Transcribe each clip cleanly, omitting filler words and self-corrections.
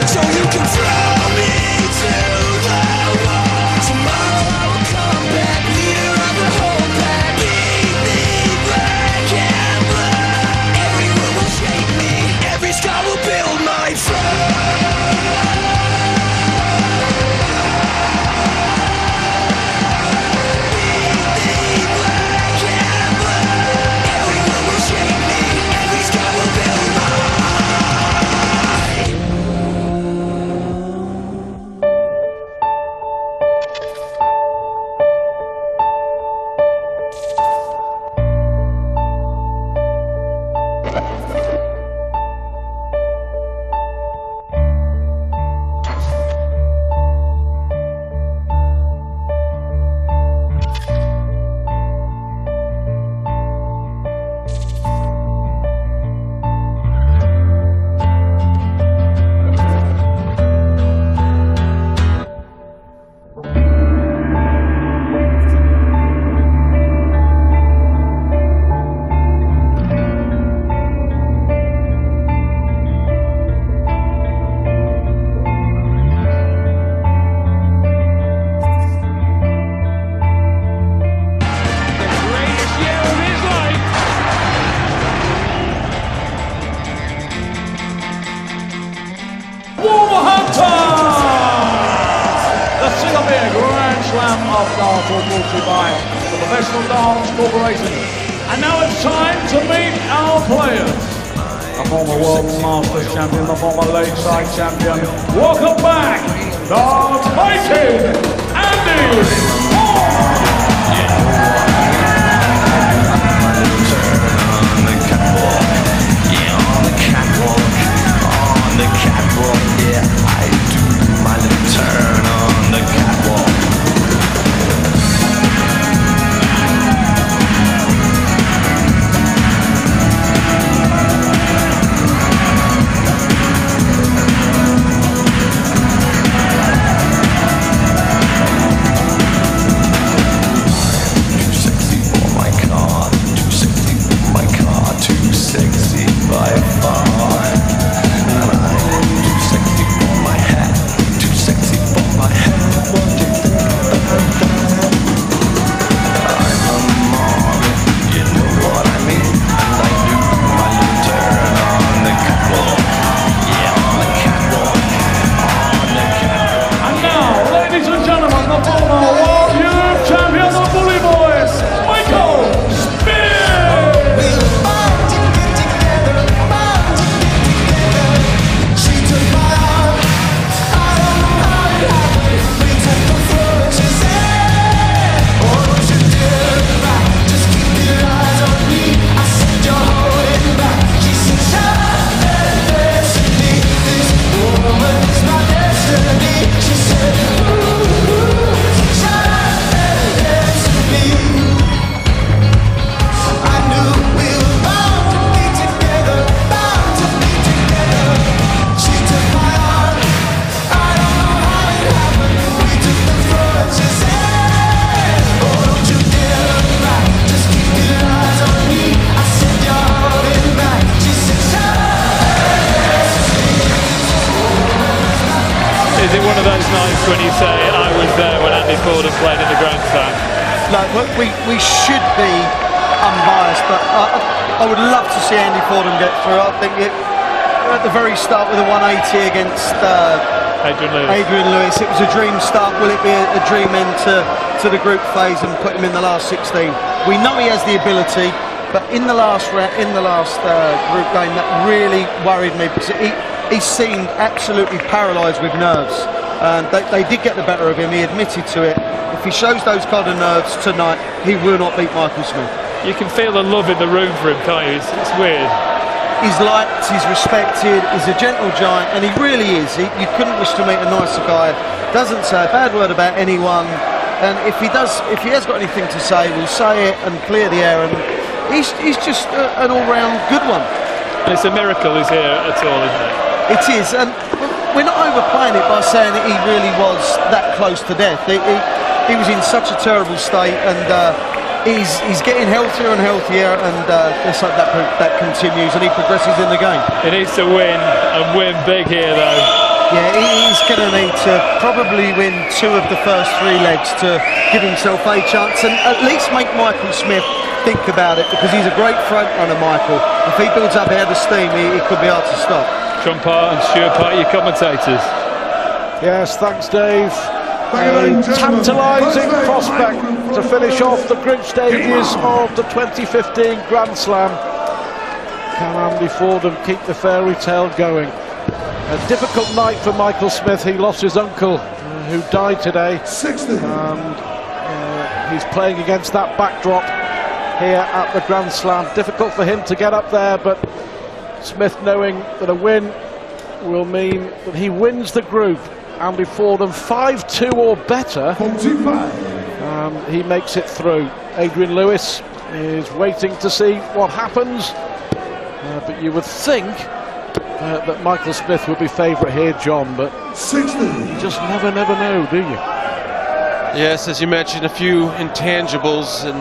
so you can throw me to the wall. Tomorrow I will come back, leader of the whole pack. Beat me black and black. Every word will shape me, every scar will build my throne. Brought to you by the Professional Dance Corporation. And now it's time to meet our players. The former World Masters champion, the former Lakeside champion. Welcome back, the Titan, Andy. Is it one of those nights when you say, I was there when Andy Fordham played in the Grand Slam? No, we should be unbiased, but I would love to see Andy Fordham get through. I think at the very start with a 180 against Adrian Lewis, it was a dream start. Will it be a dream end to the group phase and put him in the last 16? We know he has the ability, but in the last group game, that really worried me because he seemed absolutely paralysed with nerves. They did get the better of him, he admitted to it. If he shows those kind of nerves tonight, he will not beat Michael Smith. You can feel the love in the room for him, can't you? It's weird. He's liked, he's respected, he's a gentle giant, and he really is. You couldn't wish to meet a nicer guy. Doesn't say a bad word about anyone, and if he has got anything to say, we'll say it and clear the air. And he's just an all-round good one. And it's a miracle he's here at all, isn't it? It is, and we're not overplaying it by saying that he really was that close to death. He was in such a terrible state, and he's getting healthier and healthier, and let's hope that continues and he progresses in the game. He needs to win, and win big here though. Yeah, he's going to need to probably win 2 of the first 3 legs to give himself a chance and at least make Michael Smith think about it, because he's a great front runner, Michael. If he builds up a head of steam, he could be hard to stop. John Part and Stuart Part, your commentators. Yes, thanks, Dave. A tantalising prospect to finish off the group stages of the 2015 Grand Slam. Can Andy Fordham keep the fairy tale going? A difficult night for Michael Smith. He lost his uncle, who died today, and he's playing against that backdrop here at the Grand Slam. Difficult for him to get up there, but Smith, knowing that a win will mean that he wins the group. Andy Fordham 5-2 or better, he makes it through. Adrian Lewis is waiting to see what happens, but you would think that Michael Smith would be favourite here, John, but you just never know, do you? Yes, as you mentioned, a few intangibles, and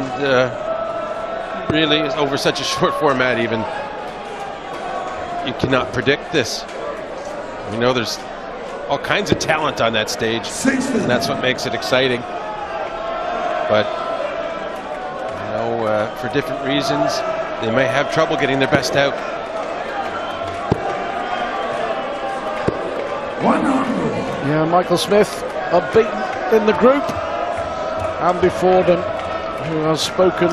really over such a short format even, you cannot predict this. We know there's all kinds of talent on that stage, and that's what makes it exciting. But you know, for different reasons, they may have trouble getting their best out. Yeah, Michael Smith unbeaten in the group. Andy Fordham, who has spoken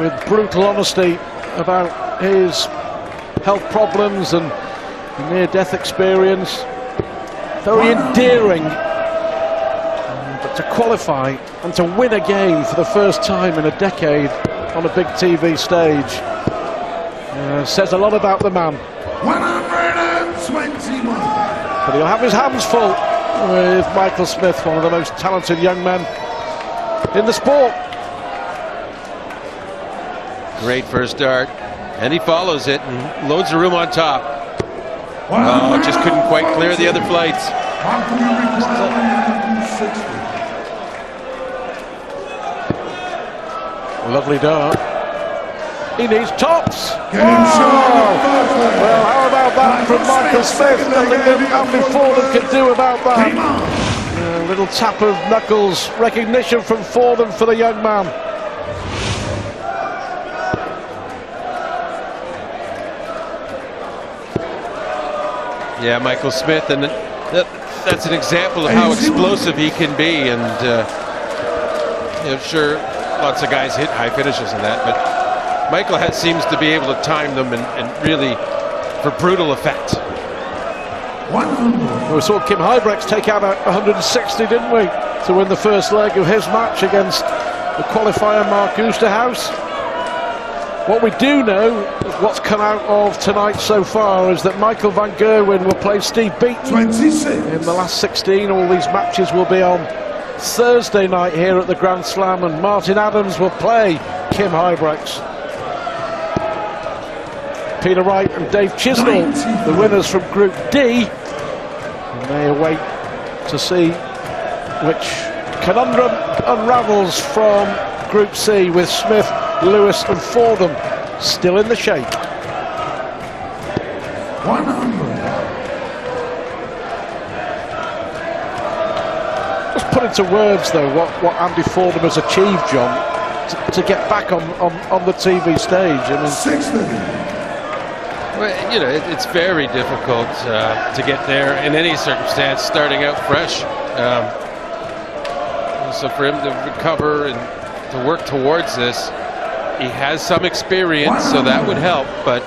with brutal honesty about his health problems and the near-death experience. Very endearing, but to qualify and to win a game for the first time in a decade on a big TV stage says a lot about the man. 121. But he'll have his hands full with Michael Smith, one of the most talented young men in the sport. Great first dart, and he follows it and loads of room on top. Oh, just couldn't quite clear the other flights. Lovely dart. He needs tops. Oh! Well, how about that from Michael Smith? Nothing that Andy Fordham can do about that. A little tap of knuckles. Recognition from Fordham for the young man. Yeah, Michael Smith, and that's an example of how explosive he can be. And you know, sure, lots of guys hit high finishes and that, but Michael seems to be able to time them and really for brutal effect. We saw Kim Huybrechts take out 160, didn't we, to win the first leg of his match against the qualifier Mark Oosterhuis. What we do know, what's come out of tonight so far, is that Michael van Gerwen will play Steve Beaton 26 in the last 16. All these matches will be on Thursday night here at the Grand Slam, and Martin Adams will play Kim Huybrechts. Peter Wright and Dave Chisnell, the winners from Group D, and they await to see which conundrum unravels from Group C, with Smith, Lewis and Fordham still in the shake. 100. Just put into words, though, what Andy Fordham has achieved, John, to get back on the TV stage. I mean, 60. Well, you know, it's very difficult to get there in any circumstance, starting out fresh. So for him to recover and to work towards this, he has some experience, so that would help. But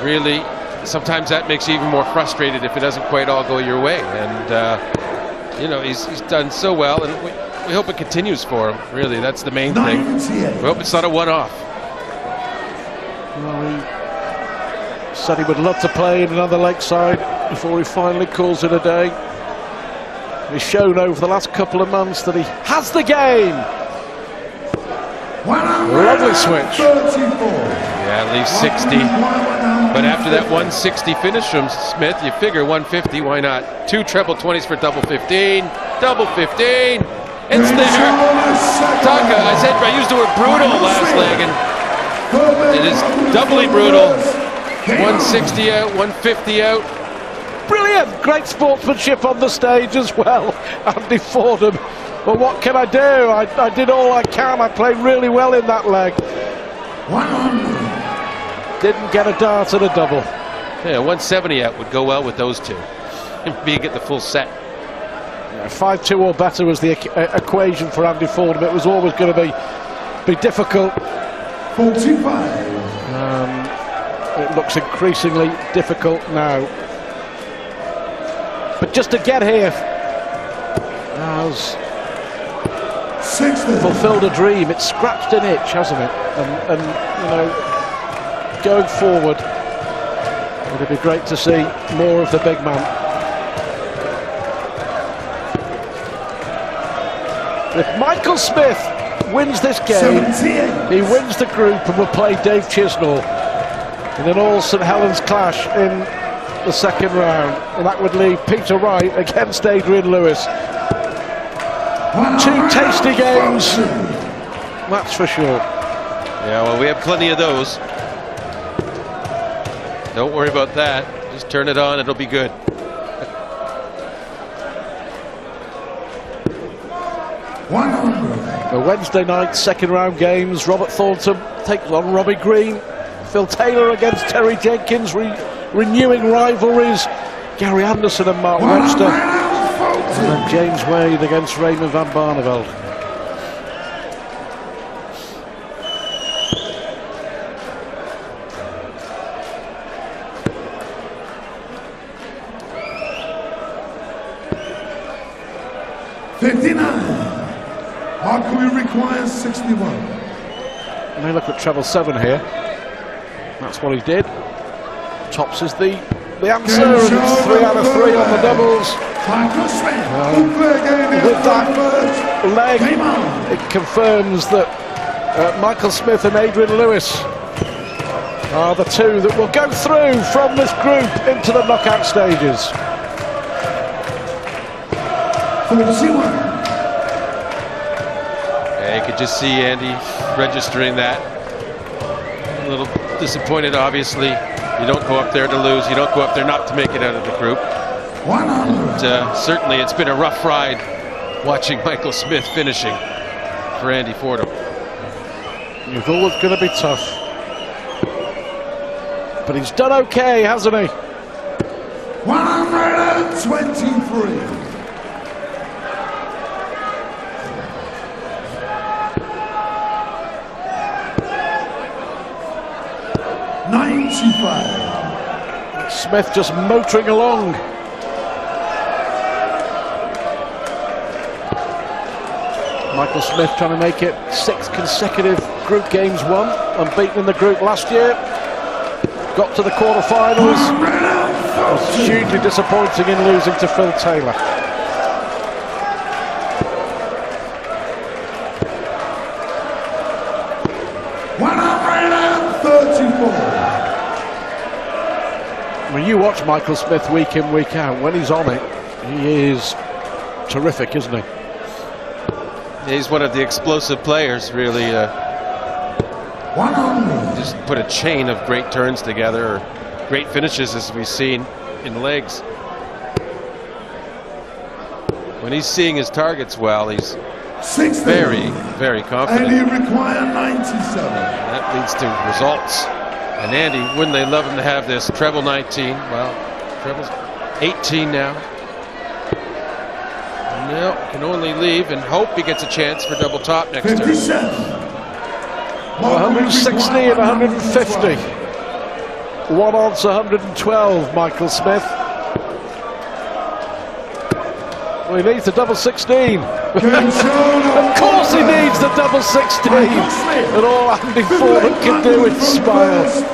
really, sometimes that makes you even more frustrated if it doesn't quite all go your way. And you know, he's done so well, and we hope it continues for him. Really, that's the main thing. We hope it's not a one-off. Well, he said he would love to play in another lakeside before he finally calls it a day. He's shown over the last couple of months that he has the game. Lovely switch. 34. Yeah, at least 60. But after that 160 finish from Smith, you figure 150, why not? 2 treble 20s for double 15. Double 15. It's there. Taka, I used the word brutal last leg, and it is doubly brutal. 160 out, 150 out. Brilliant, great sportsmanship on the stage as well, Andy Fordham. But what can I do? I did all I can. I played really well in that leg. Didn't get a dart and a double. Yeah, 170 out would go well with those two. Being at the full set. Yeah, 5-2 or better was the equation for Andy Fordham. It was always going to be difficult. 45. It looks increasingly difficult now. But just to get here has fulfilled a dream. It's scratched an itch, hasn't it? And you know, going forward, it'd be great to see more of the big man. If Michael Smith wins this game, he wins the group and will play Dave Chisnall in an all St Helens clash in the second round, and that would leave Peter Wright against Adrian Lewis. Two tasty games, that's for sure. Yeah, well, we have plenty of those. Don't worry about that. Just turn it on, it'll be good. The Wednesday night second round games. Robert Thornton takes on Robbie Green. Phil Taylor against Terry Jenkins, renewing rivalries. Gary Anderson and Mark Webster. And then James Wade against Raymond van Barneveld. How can we require 61? And they look at treble 7 here. That's what he did. Tops is the answer, and it's 3 out of 3 on the doubles. With that leg, it confirms that Michael Smith and Adrian Lewis are the two that will go through from this group into the knockout stages. 41. Yeah, you could just see Andy registering that. A little disappointed, obviously. You don't go up there to lose. You don't go up there not to make it out of the group. And, certainly, it's been a rough ride watching Michael Smith finishing for Andy Fordham. It's always going to be tough. But he's done okay, hasn't he? 123. Smith just motoring along. Michael Smith trying to make it 6 consecutive group games won, unbeaten in the group last year. Got to the quarterfinals. Was hugely disappointing in losing to Phil Taylor. When you watch Michael Smith week in, week out, when he's on it, he is terrific, isn't he? He's one of the explosive players, really. Just put a chain of great turns together, or great finishes, as we've seen in legs. When he's seeing his targets well, he's very, very confident. And he required 97. That leads to results. And Andy, wouldn't they love him to have this treble 19? Well, treble's 18 now. No, can only leave and hope he gets a chance for double top next turn. 160 and 150. One odds 112, Michael Smith. Well, he needs the double 16. Of course he needs the double 16. And all Andy Fordham can do is smile.